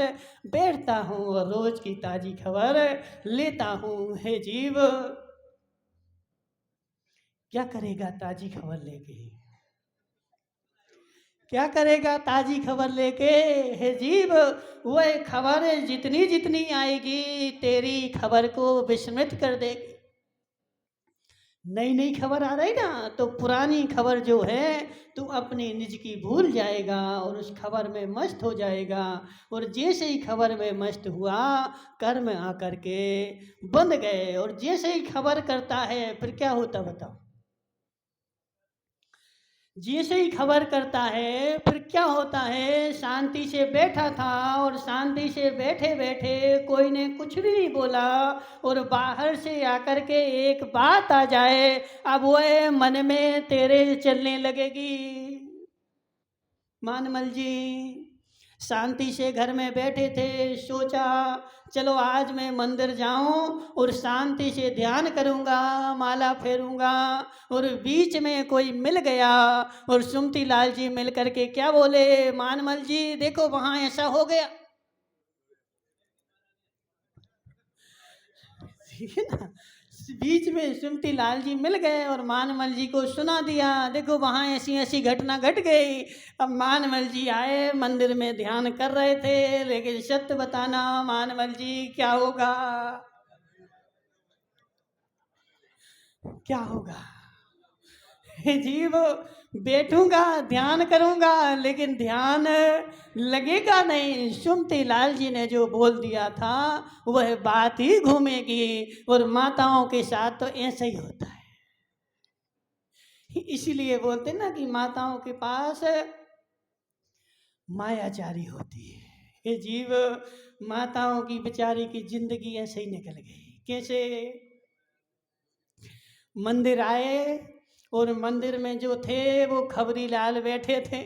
बैठता हूँ और रोज की ताज़ी खबर लेता हूँ। हे जीव, क्या करेगा ताज़ी खबर लेके? क्या करेगा ताज़ी खबर लेके? हे जीव, वह खबर जितनी जितनी आएगी तेरी खबर को विस्मृत कर देगी। नई नई खबर आ रही ना, तो पुरानी खबर जो है तू अपनी निज की भूल जाएगा और उस खबर में मस्त हो जाएगा। और जैसे ही खबर में मस्त हुआ, कर्म आकर के बंध गए। और जैसे ही खबर करता है, फिर क्या होता बताओ? जैसे ही खबर करता है फिर क्या होता है? शांति से बैठा था, और शांति से बैठे बैठे कोई ने कुछ भी नहीं बोला, और बाहर से आकर के एक बात आ जाए, अब वह मन में तेरे चलने लगेगी। मानमल जी शांति से घर में बैठे थे, सोचा चलो आज मैं मंदिर जाऊं और शांति से ध्यान करूंगा, माला फेरूंगा। और बीच में कोई मिल गया, और सुमती लाल जी मिल करके क्या बोले? मानमल जी देखो वहां ऐसा हो गया। ठीक है ना? बीच में सुमती लाल जी मिल गए और मानमल जी को सुना दिया, देखो वहाँ ऐसी ऐसी घटना घट गई। अब मानमल जी आए, मंदिर में ध्यान कर रहे थे, लेकिन सत्य बताना मानमल जी क्या होगा? क्या होगा? जीव, बैठूंगा ध्यान करूंगा, लेकिन ध्यान लगेगा नहीं। सुमती लाल जी ने जो बोल दिया था वह बात ही घूमेगी। और माताओं के साथ तो ऐसा ही होता है। इसलिए बोलते ना कि माताओं के पास मायाचारी होती है। ये जीव माताओं की बेचारी की जिंदगी ऐसे ही निकल गई। कैसे? मंदिर आए और मंदिर में जो थे वो खबरी लाल बैठे थे।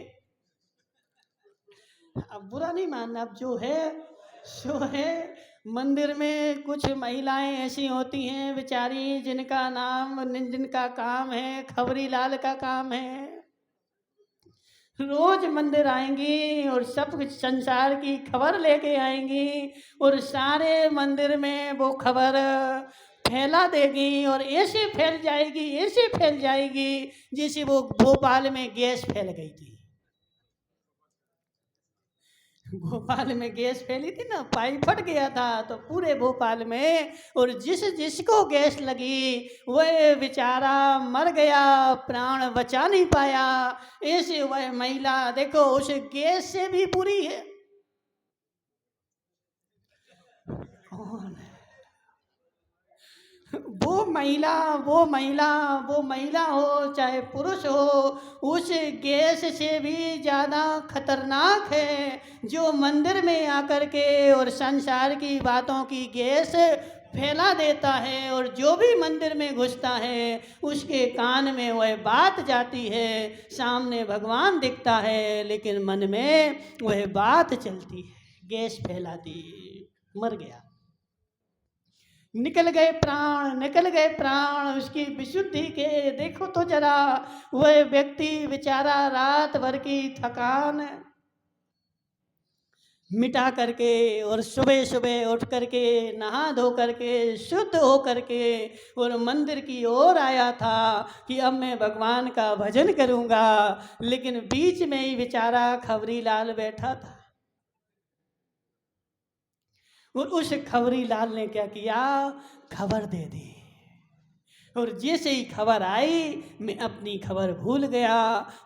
अब बुरा नहीं मानना, अब जो है सो है। मंदिर में कुछ महिलाएं ऐसी होती हैं बेचारी, जिनका काम है, खबरी लाल का काम है। रोज मंदिर आएंगी और सब कुछ संसार की खबर लेके आएंगी और सारे मंदिर में वो खबर फैला देगी और ऐसे फैल जाएगी जैसे वो भोपाल में गैस फैल गई थी। भोपाल में गैस फैली थी ना, पाइप फट गया था तो पूरे भोपाल में, और जिसको गैस लगी वह बेचारा मर गया, प्राण बचा नहीं पाया। ऐसे वह महिला देखो उस गैस से भी बुरी है। कौन है वो महिला हो चाहे पुरुष हो, उस गैस से भी ज़्यादा खतरनाक है जो मंदिर में आकर के और संसार की बातों की गैस फैला देता है। और जो भी मंदिर में घुसता है उसके कान में वह बात जाती है, सामने भगवान दिखता है लेकिन मन में वह बात चलती है, गैस फैलाती। मर गया, निकल गए प्राण उसकी विशुद्धि के। देखो तो जरा वह व्यक्ति बेचारा रात भर की थकान मिटा करके और सुबह सुबह उठ करके नहा धो करके शुद्ध हो करके और मंदिर की ओर आया था कि अब मैं भगवान का भजन करूंगा, लेकिन बीच में ही बेचारा खबरी लाल बैठा था। और उस खबरी लाल ने क्या किया, खबर दे दी। और जैसे ही खबर आई मैं अपनी खबर भूल गया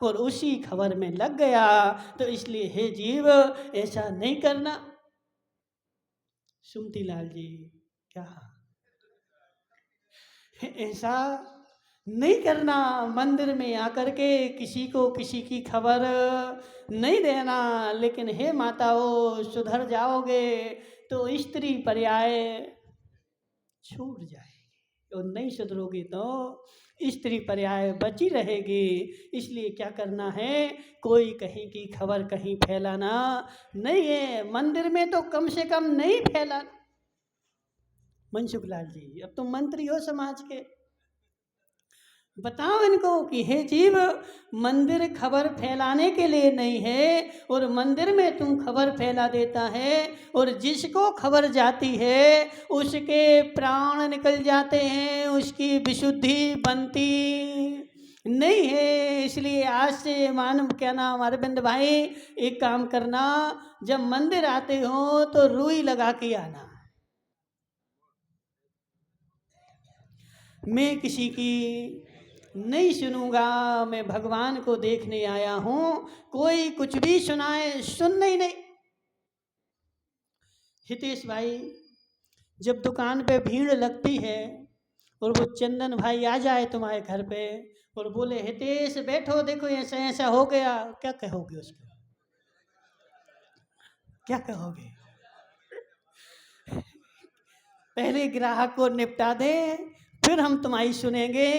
और उसी खबर में लग गया। तो इसलिए हे जीव ऐसा नहीं करना। सुमती लाल जी क्या, ऐसा नहीं करना। मंदिर में आकर के किसी को किसी की खबर नहीं देना। लेकिन हे माताओं सुधर जाओगे तो स्त्री पर्याय छूट जाएगी और नहीं सुधरोगी तो स्त्री पर्याय बची रहेगी। इसलिए क्या करना है, कोई कहीं की खबर कहीं फैलाना नहीं है। मंदिर में तो कम से कम नहीं फैलाना। मनसुख लाल जी अब तुम मंत्री हो समाज के, बताओ इनको कि हे जीव मंदिर खबर फैलाने के लिए नहीं है और मंदिर में तुम खबर फैला देता है और जिसको खबर जाती है उसके प्राण निकल जाते हैं, उसकी विशुद्धि बनती नहीं है। इसलिए आज से मानव क्या नाम अरविंद भाई एक काम करना, जब मंदिर आते हो तो रुई लगा के आना। मैं किसी की नहीं सुनूंगा, मैं भगवान को देखने आया हूँ, कोई कुछ भी सुनाए सुनना ही नहीं। हितेश भाई जब दुकान पे भीड़ लगती है और वो चंदन भाई आ जाए तुम्हारे घर पे और बोले हितेश बैठो देखो ऐसा ऐसा हो गया, क्या कहोगे उसको, क्या कहोगे? पहले ग्राहक को निपटा दें फिर हम तुम्हारी सुनेंगे।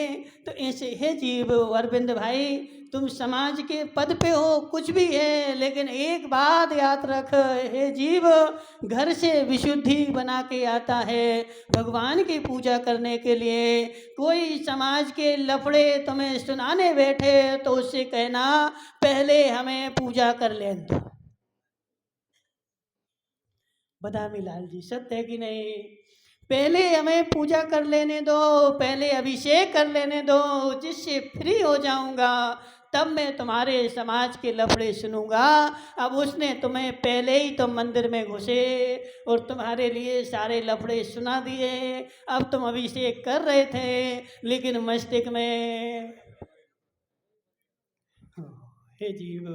तो ऐसे है जीव अरविंद भाई, तुम समाज के पद पे हो कुछ भी है, लेकिन एक बात याद रख हे जीव, घर से विशुद्धि बना के आता है भगवान की पूजा करने के लिए। कोई समाज के लफड़े तुम्हें सुनाने बैठे तो उससे कहना पहले हमें पूजा कर लेने दो। बदामी लाल जी सत्य है कि नहीं? पहले हमें पूजा कर लेने दो, पहले अभिषेक कर लेने दो, जिससे फ्री हो जाऊंगा तब मैं तुम्हारे समाज के लफड़े सुनूंगा। अब उसने तुम्हें पहले ही तो मंदिर में घुसे और तुम्हारे लिए सारे लफड़े सुना दिए। अब तुम अभिषेक कर रहे थे लेकिन मस्तिष्क में हे जीव,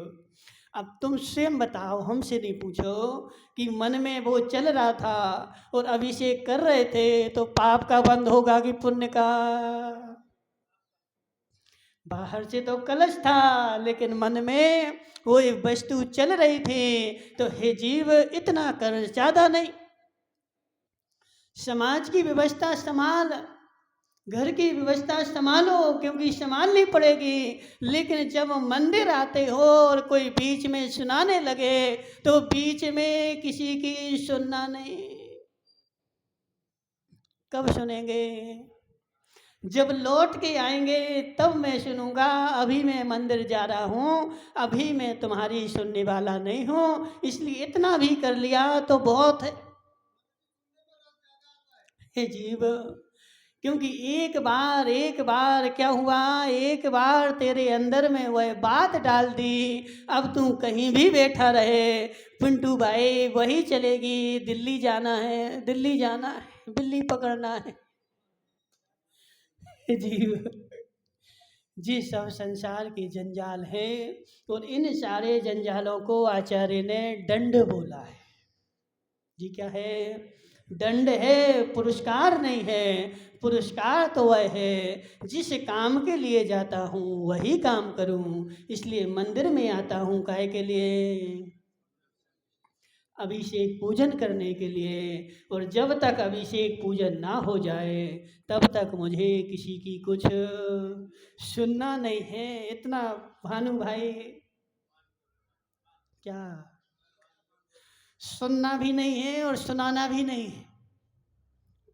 अब तुम स्वयं बताओ, हमसे नहीं पूछो कि मन में वो चल रहा था और अभिषेक कर रहे थे तो पाप का बंद होगा कि पुण्य का? बाहर से तो कलश था लेकिन मन में वो एक वस्तु चल रही थी। तो हे जीव, इतना कर ज्यादा नहीं। समाज की व्यवस्था संभाल, घर की व्यवस्था संभालो, क्योंकि संभालनी पड़ेगी। लेकिन जब मंदिर आते हो और कोई बीच में सुनाने लगे तो बीच में किसी की सुनना नहीं। कब सुनेंगे? जब लौट के आएंगे तब मैं सुनूंगा। अभी मैं मंदिर जा रहा हूँ, अभी मैं तुम्हारी सुनने वाला नहीं हूँ। इसलिए इतना भी कर लिया तो बहुत है। हे जीव, क्योंकि एक बार क्या हुआ, एक बार तेरे अंदर में वह बात डाल दी। अब तू कहीं भी बैठा रहे, पिंटू भाई वही चलेगी, दिल्ली जाना है, दिल्ली जाना है, बिल्ली पकड़ना है। हे जीव, जी सब संसार के जंजाल हैं और इन सारे जंजालों को आचार्य ने दंड बोला है। जी क्या है? दंड है, पुरस्कार नहीं है। पुरस्कार तो वह है जिस काम के लिए जाता हूँ वही काम करूँ। इसलिए मंदिर में आता हूँ काहे के लिए? अभिषेक पूजन करने के लिए। और जब तक अभिषेक पूजन ना हो जाए तब तक मुझे किसी की कुछ सुनना नहीं है। इतना भानु भाई, क्या सुनना भी नहीं है और सुनाना भी नहीं है।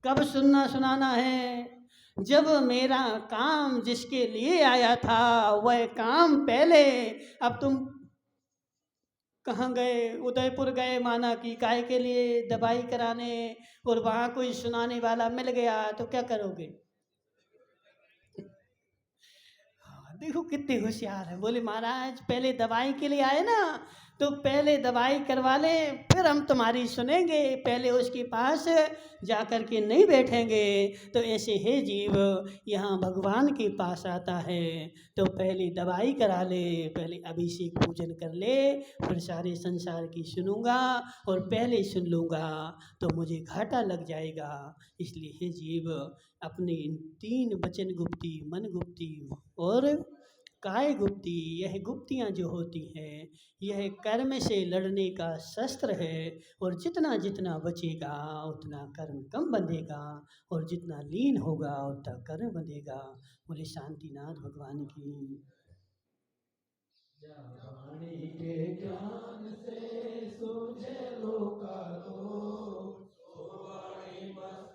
कब सुनना सुनाना है? जब मेरा काम जिसके लिए आया था वह काम पहले। अब तुम कहाँ गए? उदयपुर गए माना कि काय के लिए? दवाई कराने। और वहाँ कोई सुनाने वाला मिल गया तो क्या करोगे? हाँ, देखो कितने होशियार है। बोले महाराज पहले दवाई के लिए आए ना, तो पहले दवाई करवा ले, फिर हम तुम्हारी सुनेंगे। पहले उसके पास जा कर के नहीं बैठेंगे। तो ऐसे है जीव, यहाँ भगवान के पास आता है तो पहले दवाई करा ले, पहले अभिषेक पूजन कर ले, फिर सारे संसार की सुनूंगा। और पहले सुन लूँगा तो मुझे घाटा लग जाएगा। इसलिए हे जीव, अपने इन 3 वचन गुप्ती, मन गुप्ती और काय गुप्ती, यह गुप्तियाँ जो होती हैं यह कर्म से लड़ने का शस्त्र है। और जितना जितना बचेगा उतना कर्म कम बंधेगा, और जितना लीन होगा उतना कर्म बंधेगा। बोले शांतिनाथ भगवान की।